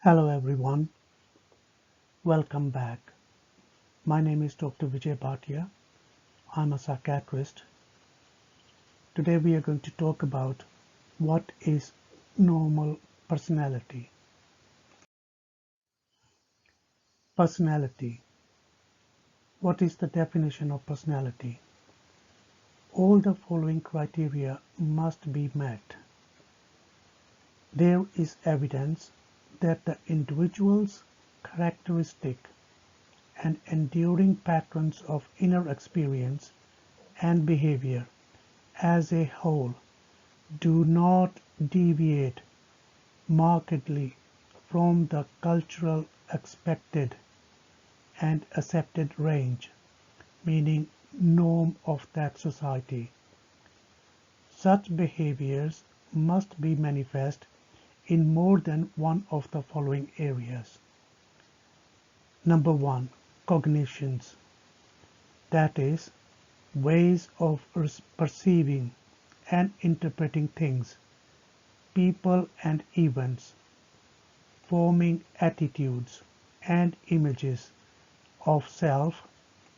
Hello everyone, welcome back. My name is Dr. Vijay Bhatia. I'm a psychiatrist. Today we are going to talk about what is normal personality. Personality. What is the definition of personality? All the following criteria must be met. There is evidence that the individual's characteristic and enduring patterns of inner experience and behavior as a whole do not deviate markedly from the cultural expected and accepted range, meaning norm of that society. Such behaviors must be manifest in more than one of the following areas. Number one, cognitions, that is, ways of perceiving and interpreting things, people and events, forming attitudes and images of self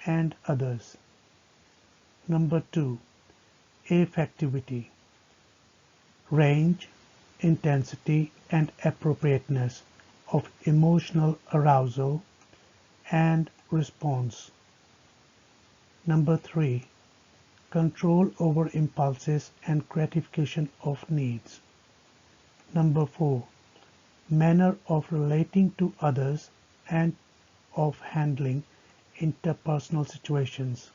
and others. Number two, affectivity, range, intensity and appropriateness of emotional arousal and response. Number three, control over impulses and gratification of needs. Number four, manner of relating to others and of handling interpersonal situations.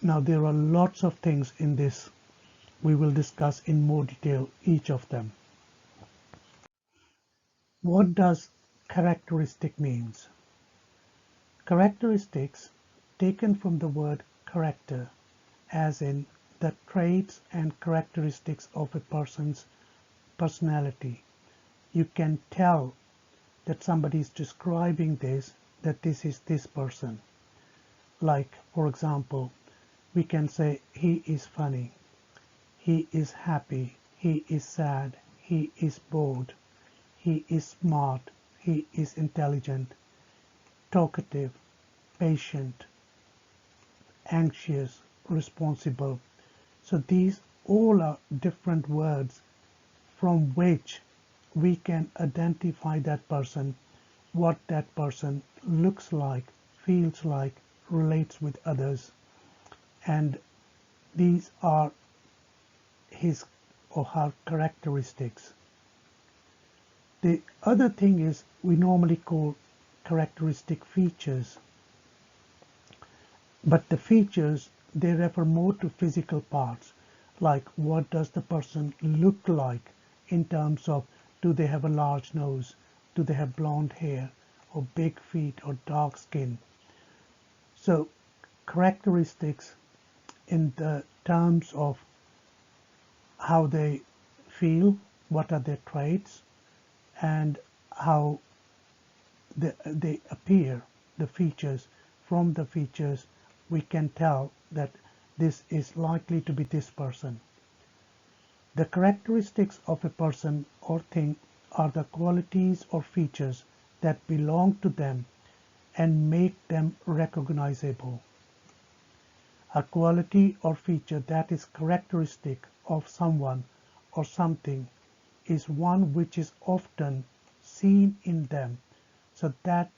Now there are lots of things in this. We will discuss in more detail each of them. What does characteristic means? Characteristics, taken from the word character, as in the traits and characteristics of a person's personality. You can tell that somebody is describing this, that this is this person. Like, for example, we can say he is funny, he is happy, he is sad, he is bored, he is smart, he is intelligent, talkative, patient, anxious, responsible. So these all are different words from which we can identify that person, what that person looks like, feels like, relates with others. And these are his or her characteristics. The other thing is we normally call characteristic features. But the features, they refer more to physical parts, like what does the person look like in terms of do they have a large nose, do they have blonde hair, or big feet, or dark skin. So characteristics in the terms of how they feel, what are their traits, and how they appear, the features. From the features, we can tell that this is likely to be this person. The characteristics of a person or thing are the qualities or features that belong to them and make them recognizable. A quality or feature that is characteristic of someone or something is one which is often seen in them. So that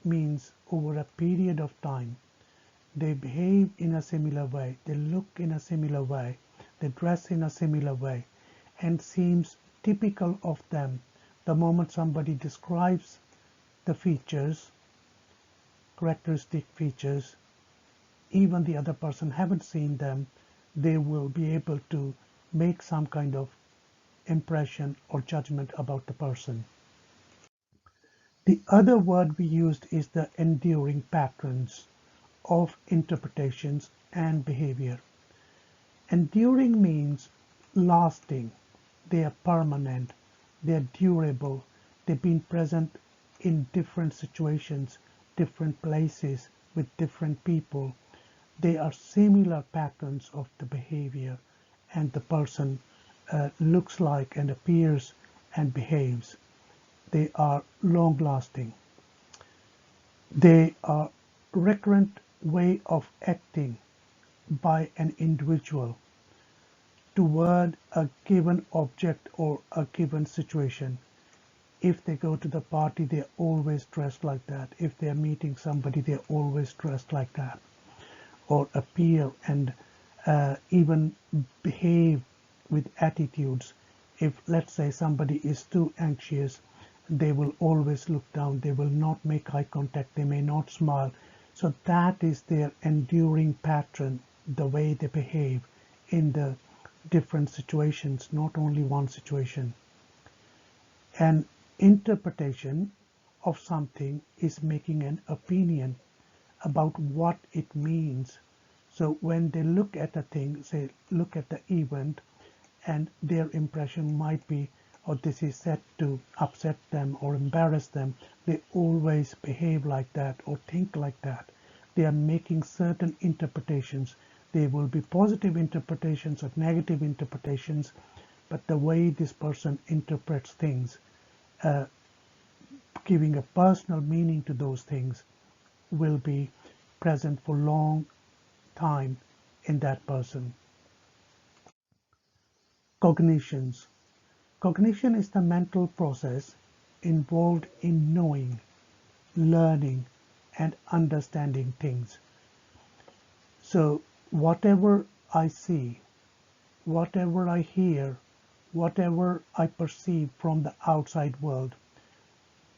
means over a period of time, they behave in a similar way, they look in a similar way, they dress in a similar way, and seems typical of them. The moment somebody describes the features, characteristic features, even the other person haven't seen them, they will be able to make some kind of impression or judgment about the person. The other word we used is the enduring patterns of interpretations and behavior. Enduring means lasting, they are permanent, they are durable, they've been present in different situations, different places, with different people. They are similar patterns of the behavior and the person looks like and appears and behaves. they are long-lasting. They are recurrent way of acting by an individual toward a given object or a given situation. If they go to the party, they're always dressed like that. If they're meeting somebody, they're always dressed like that. Or appear and even behave with attitudes. If, let's say, somebody is too anxious, they will always look down. They will not make eye contact. They may not smile. So that is their enduring pattern, the way they behave in the different situations, not only one situation. An interpretation of something is making an opinion about what it means. So when they look at a thing, say look at the event, and their impression might be, oh, this is set to upset them or embarrass them, they always behave like that or think like that. They are making certain interpretations. They will be positive interpretations or negative interpretations, but the way this person interprets things, giving a personal meaning to those things, will be present for long time in that person. Cognitions. Cognition is the mental process involved in knowing, learning, and understanding things. So whatever I see, whatever I hear, whatever I perceive from the outside world,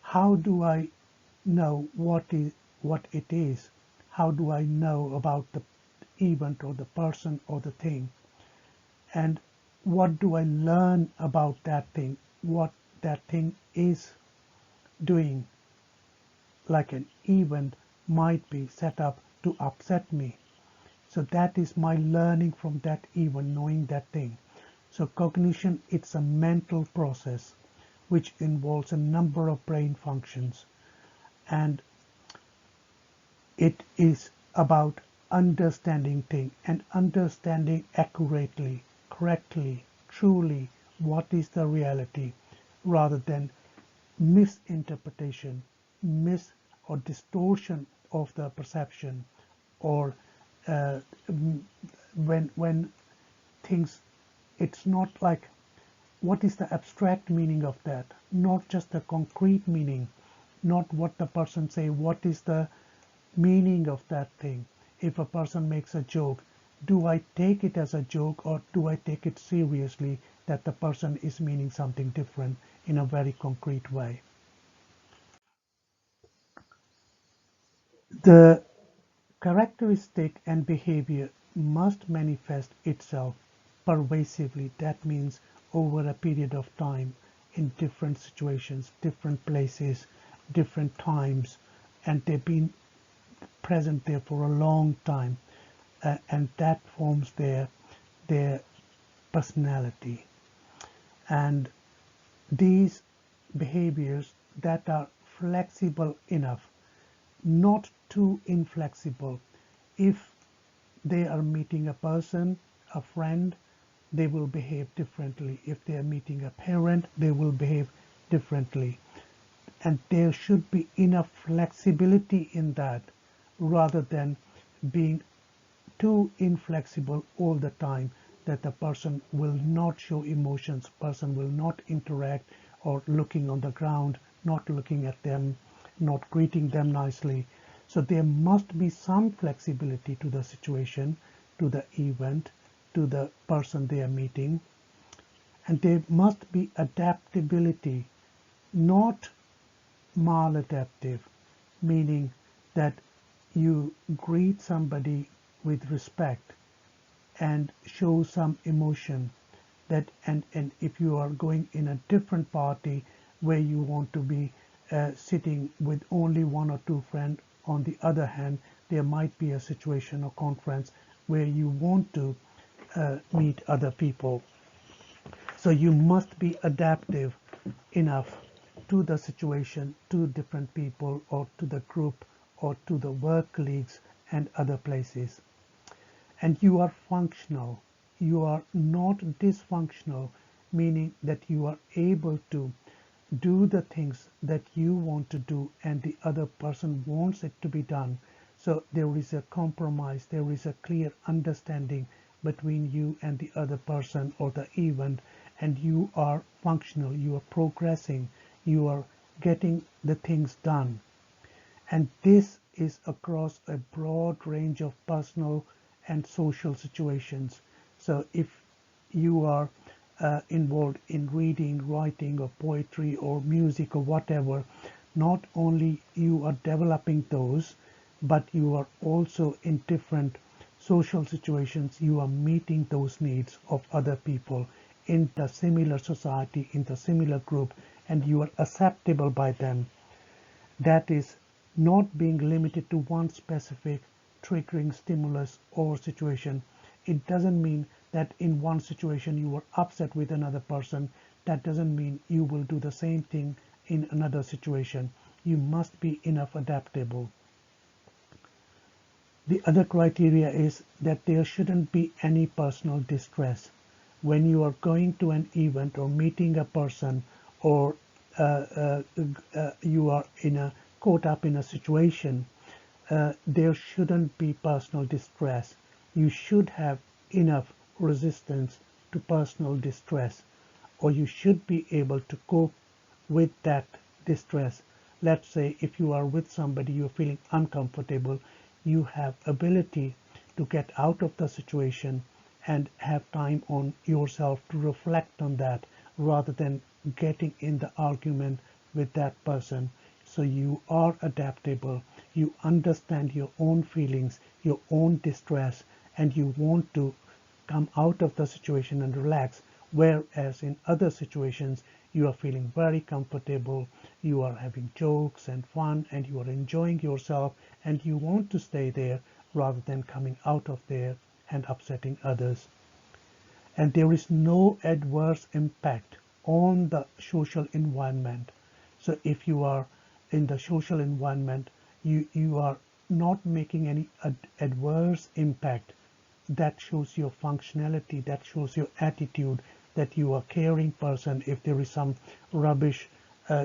how do I know what it is? How do I know about the event or the person or the thing? And what do I learn about that thing? What that thing is doing? Like an event might be set up to upset me. So that is my learning from that event, knowing that thing. So cognition, it's a mental process which involves a number of brain functions, and it is about understanding things and understanding accurately, correctly, truly what is the reality, rather than misinterpretation, or distortion of the perception, or uh, when things, it's not like, what is the abstract meaning of that, not just the concrete meaning, not what the person say, what is the meaning of that thing. If a person makes a joke, do I take it as a joke or do I take it seriously that the person is meaning something different in a very concrete way? The characteristic and behavior must manifest itself pervasively. That means over a period of time, in different situations, different places, different times, and they've been present there for a long time, and that forms their personality. And these behaviors that are flexible enough, not too inflexible. If they are meeting a person, a friend, they will behave differently. If they are meeting a parent, they will behave differently. And there should be enough flexibility in that, rather than being too inflexible all the time, that the person will not show emotions, person will not interact, or looking on the ground, not looking at them, not greeting them nicely. So there must be some flexibility to the situation, to the event, to the person they are meeting. And there must be adaptability, not maladaptive, meaning that you greet somebody with respect and show some emotion, that and if you are going in a different party where you want to be sitting with only one or two friends, on the other hand there might be a situation or conference where you want to meet other people. So you must be adaptive enough to the situation, to different people, or to the group, or to the work colleagues and other places. And you are functional. You are not dysfunctional, meaning that you are able to do the things that you want to do and the other person wants it to be done. So there is a compromise, there is a clear understanding between you and the other person or the event, and you are functional, you are progressing, you are getting the things done. And this is across a broad range of personal and social situations. So if you are involved in reading, writing, or poetry, or music, or whatever, not only you are developing those, but you are also in different social situations, you are meeting those needs of other people in the similar society, in the similar group, and you are acceptable by them. That is not being limited to one specific triggering stimulus or situation. It doesn't mean that in one situation you are upset with another person. That doesn't mean you will do the same thing in another situation. You must be enough adaptable. The other criteria is that there shouldn't be any personal distress. When you are going to an event or meeting a person, or you are caught up in a situation, there shouldn't be personal distress. You should have enough resistance to personal distress, or you should be able to cope with that distress. Let's say if you are with somebody, you're feeling uncomfortable, you have ability to get out of the situation and have time on yourself to reflect on that rather than getting in the argument with that person. So you are adaptable, you understand your own feelings, your own distress, and you want to come out of the situation and relax. Whereas in other situations, you are feeling very comfortable, you are having jokes and fun, and you are enjoying yourself, and you want to stay there rather than coming out of there and upsetting others. And there is no adverse impact on the social environment. So if you are in the social environment, you are not making any adverse impact. That shows your functionality, that shows your attitude, that you are a caring person. If there is some rubbish,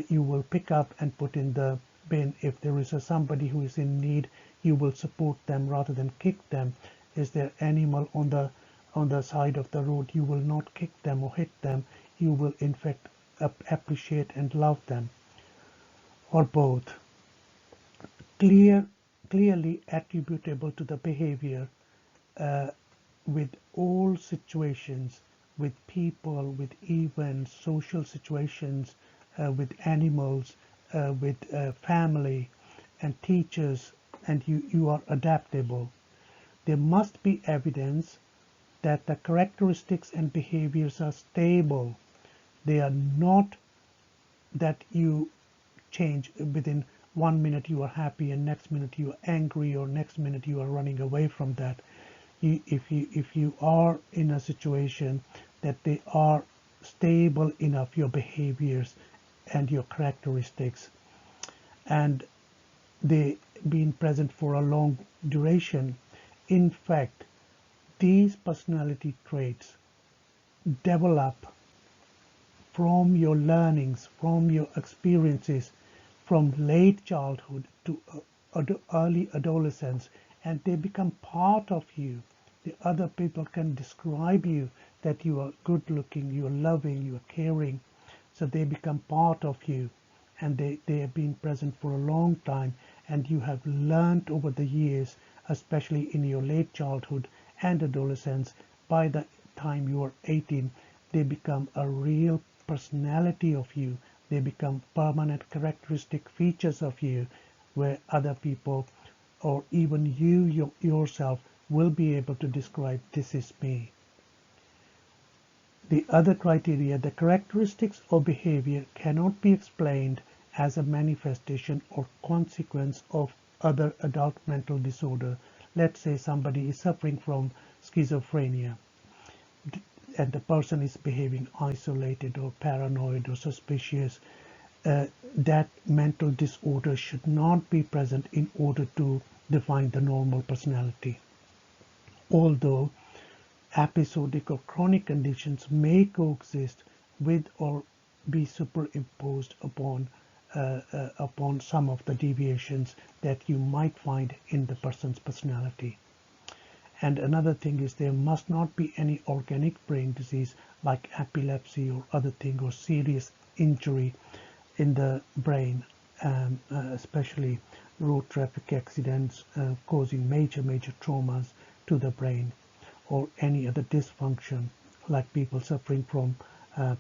you will pick up and put in the bin. If there is somebody who is in need, you will support them rather than kick them. Is there animal on the side of the road, you will not kick them or hit them. You will in fact appreciate and love them, or both. Clearly attributable to the behavior with all situations, with people, with events, social situations, with animals, with family and teachers, and you are adaptable. There must be evidence that the characteristics and behaviors are stable. They are not that you change within 1 minute you are happy and next minute you are angry, or next minute you are running away from that. If you are in a situation that they are stable enough, your behaviors and your characteristics, and they been present for a long duration, in fact these personality traits develop from your learnings, from your experiences, from late childhood to early adolescence, and they become part of you. The other people can describe you that you are good looking, you are loving, you are caring. So they become part of you, and they have been present for a long time, and you have learned over the years, especially in your late childhood and adolescence. By the time you are 18, they become a real personality of you. They become permanent characteristic features of you, where other people or even you yourself will be able to describe, this is me. The other criteria, the characteristics of behavior cannot be explained as a manifestation or consequence of other adult mental disorder. Let's say somebody is suffering from schizophrenia, and the person is behaving isolated or paranoid or suspicious. That mental disorder should not be present in order to define the normal personality. Although episodic or chronic conditions may coexist with or be superimposed upon some of the deviations that you might find in the person's personality. And another thing is there must not be any organic brain disease like epilepsy or other thing, or serious injury in the brain, especially road traffic accidents causing major traumas to the brain, or any other dysfunction like people suffering from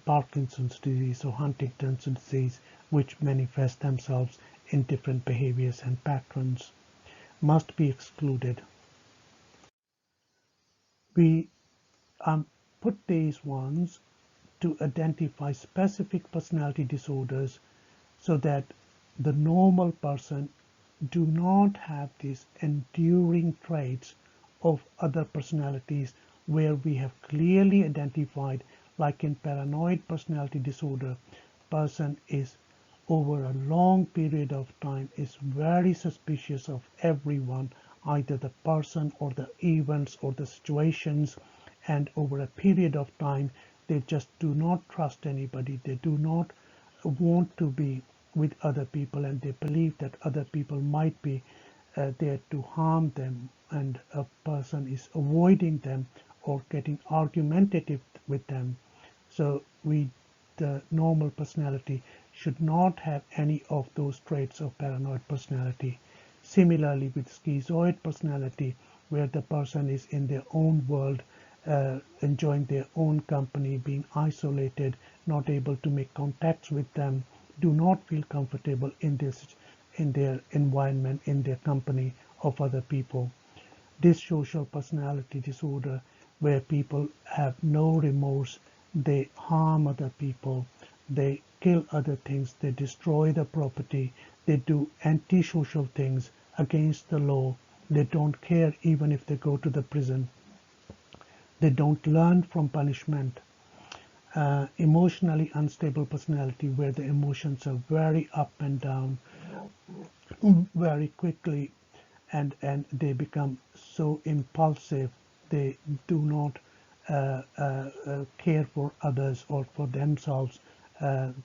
Parkinson's disease or Huntington's disease, which manifest themselves in different behaviors and patterns, must be excluded. We put these ones to identify specific personality disorders so that the normal person do not have these enduring traits of other personalities where we have clearly identified, like in paranoid personality disorder, person is over a long period of time is very suspicious of everyone, either the person or the events or the situations, and over a period of time they just do not trust anybody, they do not want to be with other people, and they believe that other people might be there to harm them, and a person is avoiding them or getting argumentative with them. So the normal personality should not have any of those traits of paranoid personality. Similarly with schizoid personality, where the person is in their own world, enjoying their own company, being isolated, not able to make contacts with them, do not feel comfortable in their environment, in their company of other people. Dissocial personality disorder, where people have no remorse, they harm other people, they kill other things, they destroy the property, they do antisocial things against the law, they don't care even if they go to the prison, they don't learn from punishment. Emotionally unstable personality, where the emotions are very up and down very quickly, and they become so impulsive, they do not care for others or for themselves,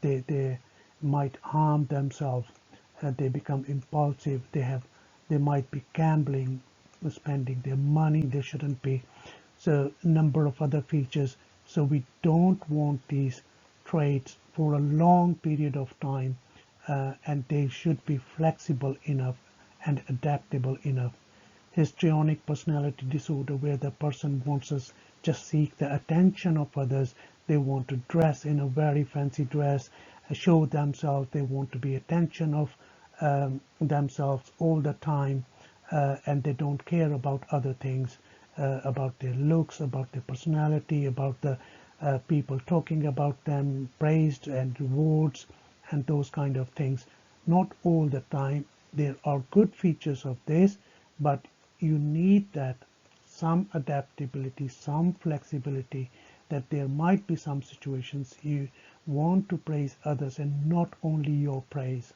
they might harm themselves, they become impulsive, they might be gambling, spending their money they shouldn't be, so number of other features. So we don't want these traits for a long period of time, and they should be flexible enough and adaptable enough. Histrionic personality disorder, where the person wants to just seek the attention of others, they want to dress in a very fancy dress, show themselves, they want to be attention of themselves all the time, and they don't care about other things, about their looks, about their personality, about the people talking about them, praised and rewards, and those kind of things. Not all the time. There are good features of this, but you need that some adaptability, some flexibility, that there might be some situations you want to praise others and not only your praise.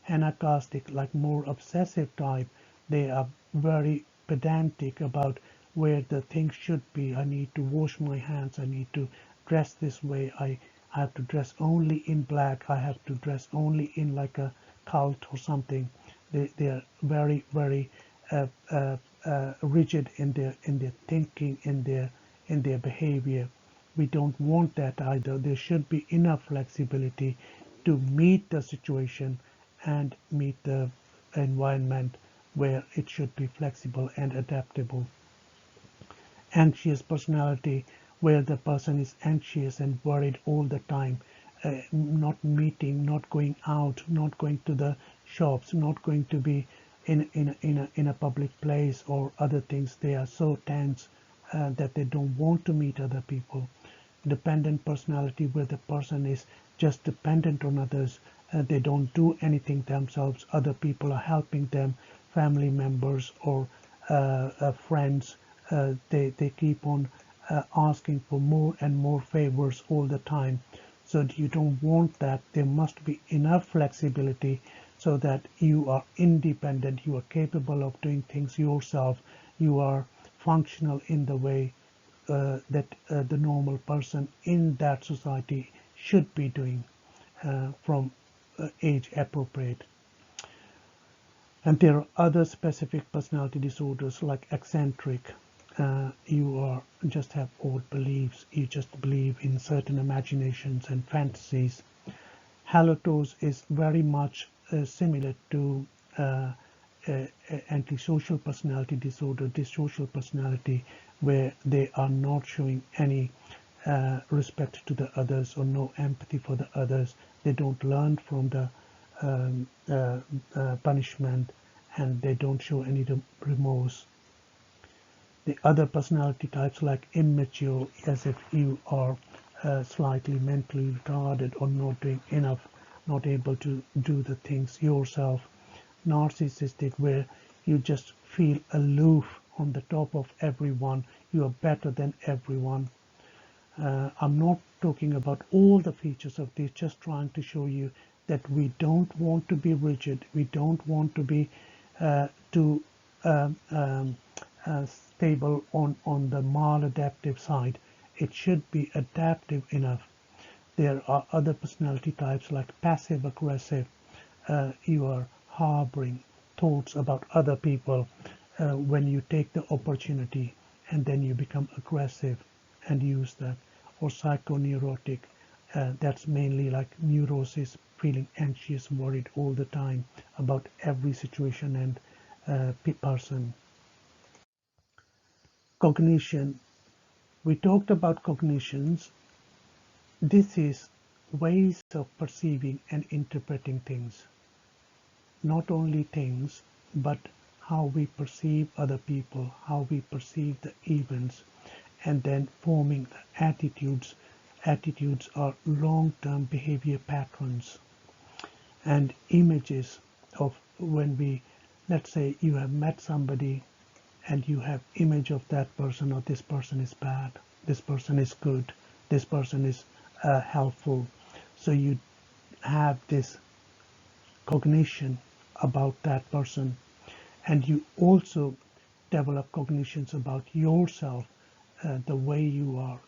Anarchistic, like more obsessive type, they are very pedantic about where the things should be. I need to wash my hands, I need to dress this way, I have to dress only in black, I have to dress only in like a cult or something. They are very rigid in their thinking, in their behavior. We don't want that either. There should be enough flexibility to meet the situation and meet the environment where it should be flexible and adaptable. Anxious personality, where the person is anxious and worried all the time, not meeting, not going out, not going to the shops, not going to be in a public place or other things. They are so tense that they don't want to meet other people. Dependent personality, where the person is just dependent on others, they don't do anything themselves, other people are helping them, family members or friends, they keep on asking for more and more favors all the time. So you don't want that. There must be enough flexibility so that you are independent, you are capable of doing things yourself, you are functional in the way that the normal person in that society should be doing from age appropriate. And there are other specific personality disorders like eccentric. You are just have odd beliefs. You just believe in certain imaginations and fantasies. Halitosis is very much similar to antisocial personality disorder, dissocial personality, where they are not showing any respect to the others or no empathy for the others. They don't learn from the punishment, and they don't show any remorse. The other personality types like immature, as if you are slightly mentally retarded or not doing enough, not able to do the things yourself. Narcissistic, where you just feel aloof on the top of everyone, you are better than everyone. I'm not talking about all the features of this, just trying to show you that we don't want to be rigid, we don't want to be too stable on the maladaptive side. It should be adaptive enough. There are other personality types like passive aggressive. You are harboring thoughts about other people when you take the opportunity, and then you become aggressive and use that. Or psychoneurotic, that's mainly like neurosis, feeling anxious, worried all the time about every situation and person. Cognition. We talked about cognitions. This is ways of perceiving and interpreting things. Not only things, but how we perceive other people, how we perceive the events, and then forming the attitudes. Attitudes are long-term behavior patterns and images of when we, let's say you have met somebody and you have image of that person, or this person is bad, this person is good, this person is helpful. So you have this cognition about that person, and you also develop cognitions about yourself, the way you are,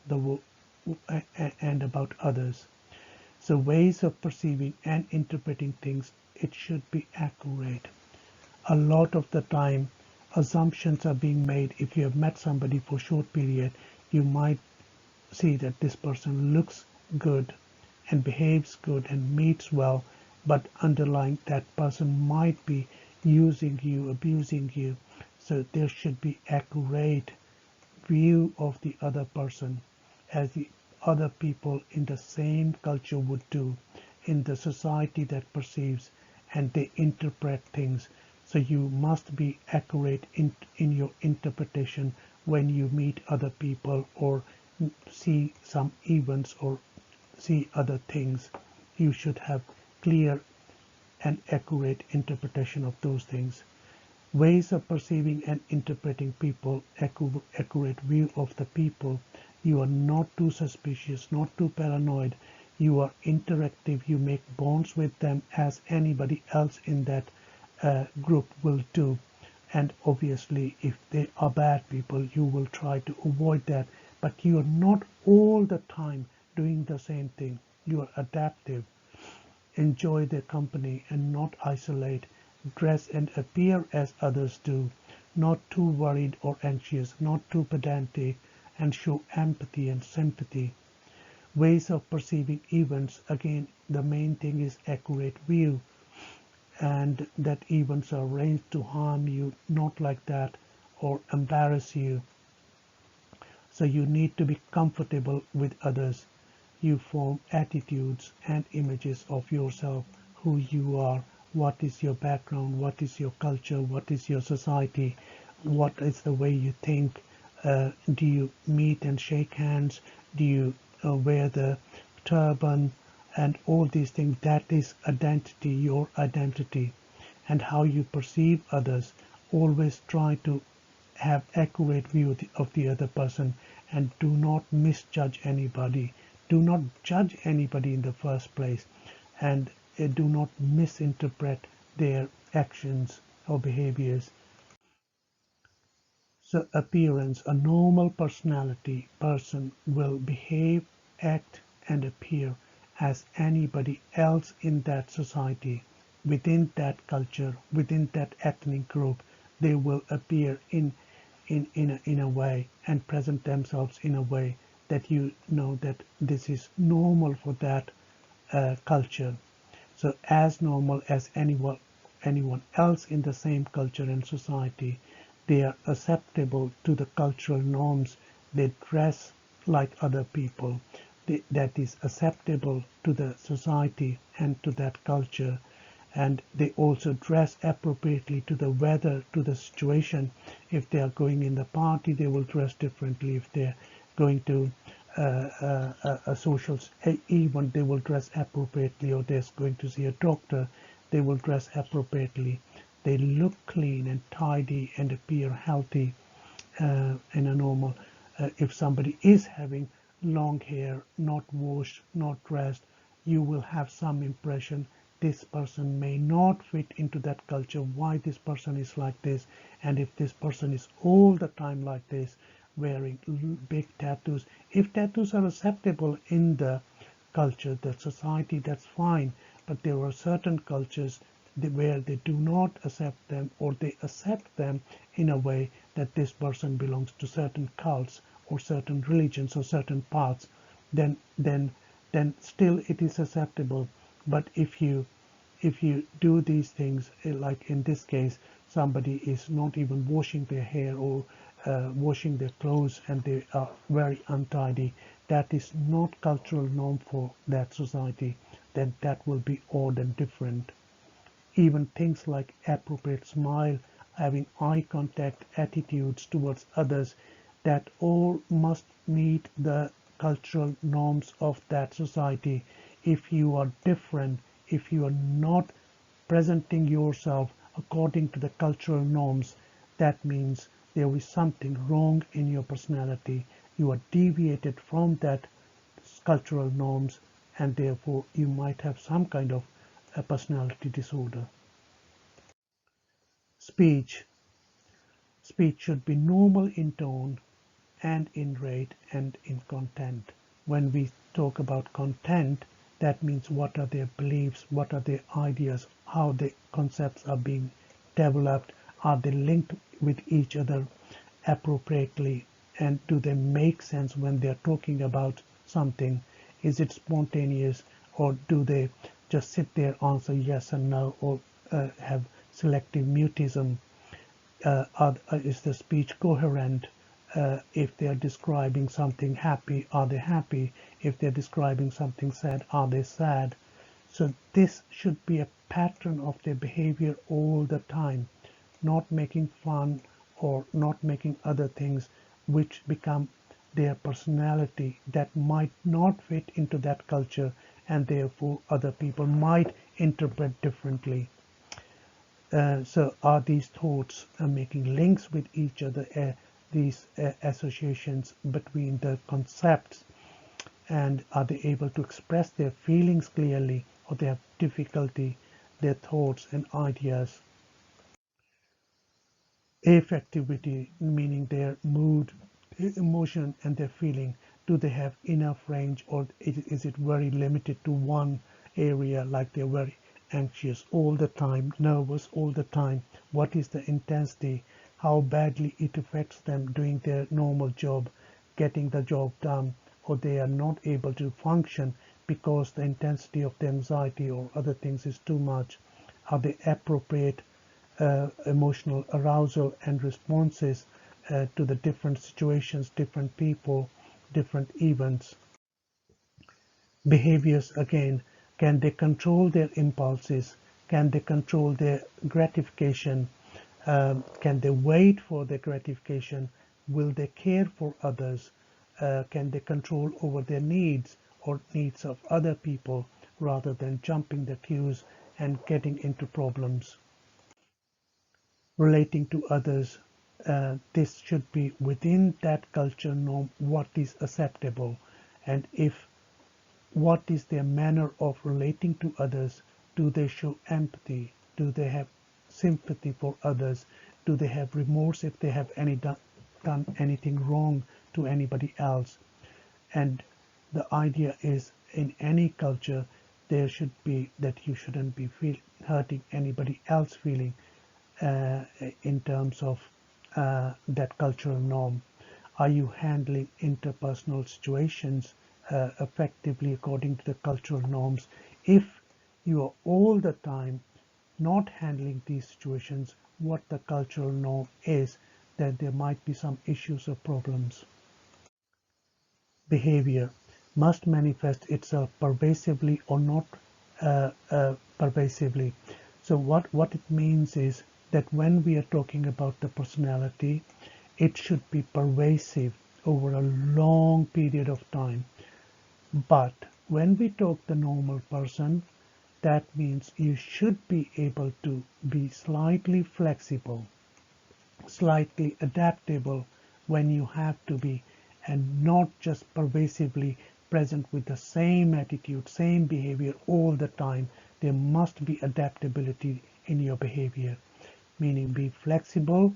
and about others. So ways of perceiving and interpreting things, it should be accurate. A lot of the time, assumptions are being made. If you have met somebody for a short period, you might see that this person looks good and behaves good and meets well, but underlying that person might be using you, abusing you. So there should be accurate view of the other person, as the other people in the same culture would do, in the society that perceives, and they interpret things. So you must be accurate in your interpretation when you meet other people or see some events or see other things. You should have clear and accurate interpretation of those things. Ways of perceiving and interpreting people, accurate view of the people. You are not too suspicious, not too paranoid. You are interactive. You make bonds with them as anybody else in that group will do. And obviously, if they are bad people, you will try to avoid that. But you are not all the time doing the same thing. You are adaptive. Enjoy their company and not isolate. Dress and appear as others do. Not too worried or anxious, not too pedantic, and show empathy and sympathy. Ways of perceiving events, again, the main thing is accurate view, and that events are arranged to harm you, not like that, or embarrass you. So you need to be comfortable with others. You form attitudes and images of yourself, who you are, what is your background, what is your culture, what is your society, what is the way you think. Do you meet and shake hands? Do you wear the turban? And all these things, that is identity, your identity. And how you perceive others. Always try to have accurate view of the other person, and do not misjudge anybody. Do not judge anybody in the first place, and do not misinterpret their actions or behaviors. So appearance, a normal personality person will behave, act and appear as anybody else in that society, within that culture, within that ethnic group. They will appear in a way and present themselves in a way that you know that this is normal for that culture. So as normal as anyone else in the same culture and society, they are acceptable to the cultural norms. They dress like other people. That is acceptable to the society and to that culture. And they also dress appropriately to the weather, to the situation. If they are going in the party, they will dress differently. If they're going to a social event, they will dress appropriately. Or they're going to see a doctor, they will dress appropriately. They look clean and tidy and appear healthy in a normal. If somebody is having long hair, not washed, not dressed, you will have some impression this person may not fit into that culture, why this person is like this. And if this person is all the time like this, wearing big tattoos, if tattoos are acceptable in the culture, the society, that's fine. But there are certain cultures where they do not accept them, or they accept them in a way that this person belongs to certain cults or certain religions or certain paths, then still it is acceptable. But if you do these things, like in this case, somebody is not even washing their hair or washing their clothes, and they are very untidy, that is not cultural norm for that society, then that will be odd and different. Even things like appropriate smile, having eye contact, attitudes towards others, that all must meet the cultural norms of that society. If you are different, if you are not presenting yourself according to the cultural norms, that means there is something wrong in your personality. You are deviated from that cultural norms, and therefore you might have some kind of a personality disorder. Speech. Speech should be normal in tone and in rate and in content. When we talk about content, that means what are their beliefs, what are their ideas, how the concepts are being developed, are they linked with each other appropriately, and do they make sense when they're talking about something? Is it spontaneous, or do they just sit there, answer yes and no, or have selective mutism? Is the speech coherent? If they are describing something happy, are they happy? If they're describing something sad, are they sad? So this should be a pattern of their behavior all the time, not making fun or not making other things which become their personality that might not fit into that culture, and therefore other people might interpret differently. So are these thoughts making links with each other, these associations between the concepts, and are they able to express their feelings clearly, or they have difficulty, their thoughts and ideas? Affectivity, meaning their mood, their emotion and their feeling, do they have enough range, or is it very limited to one area, like they're very anxious all the time, nervous all the time? What is the intensity? How badly it affects them doing their normal job, getting the job done, or they are not able to function because the intensity of the anxiety or other things is too much? Are they appropriate emotional arousal and responses to the different situations, different people, different events? Behaviors, again, can they control their impulses? Can they control their gratification? Can they wait for their gratification? Will they care for others? Can they control over their needs or needs of other people, rather than jumping the queues and getting into problems? Relating to others, this should be within that culture norm, what is acceptable, and if what is their manner of relating to others. Do they show empathy? Do they have sympathy for others? Do they have remorse if they have done anything wrong to anybody else? And the idea is in any culture, there should be that you shouldn't be hurting anybody else feeling uh, in terms of that cultural norm. Are you handling interpersonal situations effectively according to the cultural norms? If you are all the time not handling these situations what the cultural norm is, then there might be some issues or problems. Behavior must manifest itself pervasively or not pervasively. So what it means is that when we are talking about the personality, it should be pervasive over a long period of time. But when we talk the normal person, that means you should be able to be slightly flexible, slightly adaptable when you have to be, and not just pervasively present with the same attitude, same behavior all the time. There must be adaptability in your behavior, meaning be flexible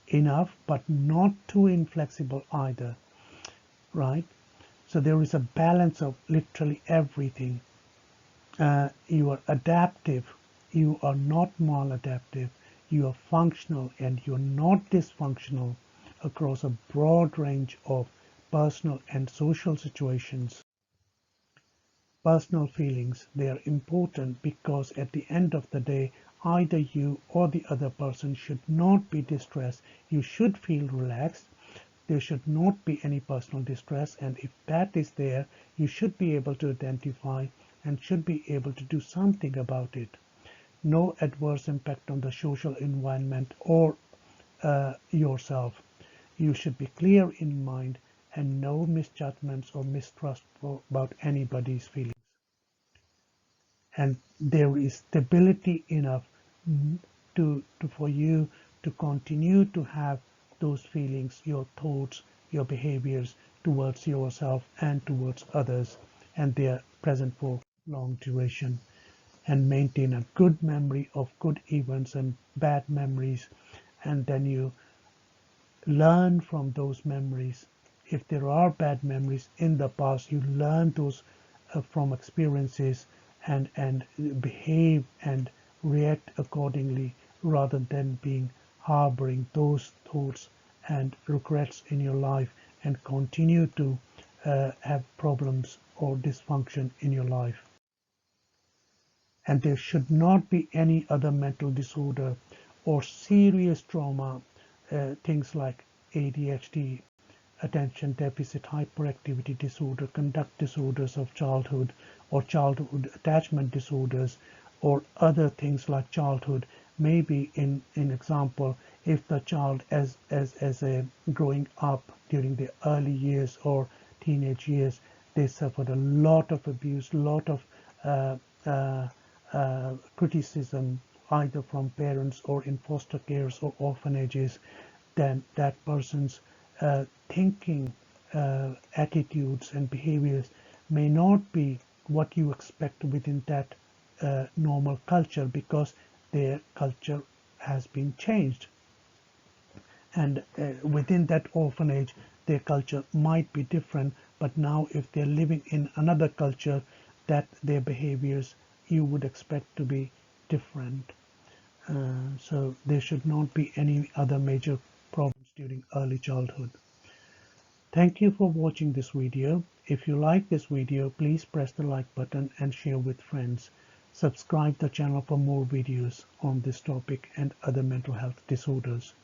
enough, but not too inflexible either, right? So there is a balance of literally everything. You are adaptive, you are not maladaptive, you are functional and you are not dysfunctional across a broad range of personal and social situations. Personal feelings, they are important because at the end of the day, either you or the other person should not be distressed. You should feel relaxed. There should not be any personal distress, and if that is there, you should be able to identify and should be able to do something about it. No adverse impact on the social environment or yourself. You should be clear in mind and no misjudgments or mistrust about anybody's feelings. And there is stability enough for you to continue to have those feelings, your thoughts, your behaviors towards yourself and towards others, and they are present for long duration. And maintain a good memory of good events and bad memories, and then you learn from those memories. If there are bad memories in the past, you learn those from experiences, and behave and react accordingly rather than being harboring those thoughts and regrets in your life and continue to have problems or dysfunction in your life. And there should not be any other mental disorder or serious trauma, things like ADHD, attention deficit hyperactivity disorder, conduct disorders of childhood, or childhood attachment disorders, or other things like childhood. Maybe in example, if the child as a growing up during the early years or teenage years, they suffered a lot of abuse, lot of uh, uh, criticism either from parents or in foster cares or orphanages, then that person's thinking, attitudes and behaviors may not be what you expect within that normal culture, because their culture has been changed. And within that orphanage, their culture might be different, but now if they're living in another culture, that their behaviors you would expect to be different. So there should not be any other major problems during early childhood. Thank you for watching this video. If you like this video, please press the like button and share with friends. Subscribe the channel for more videos on this topic and other mental health disorders.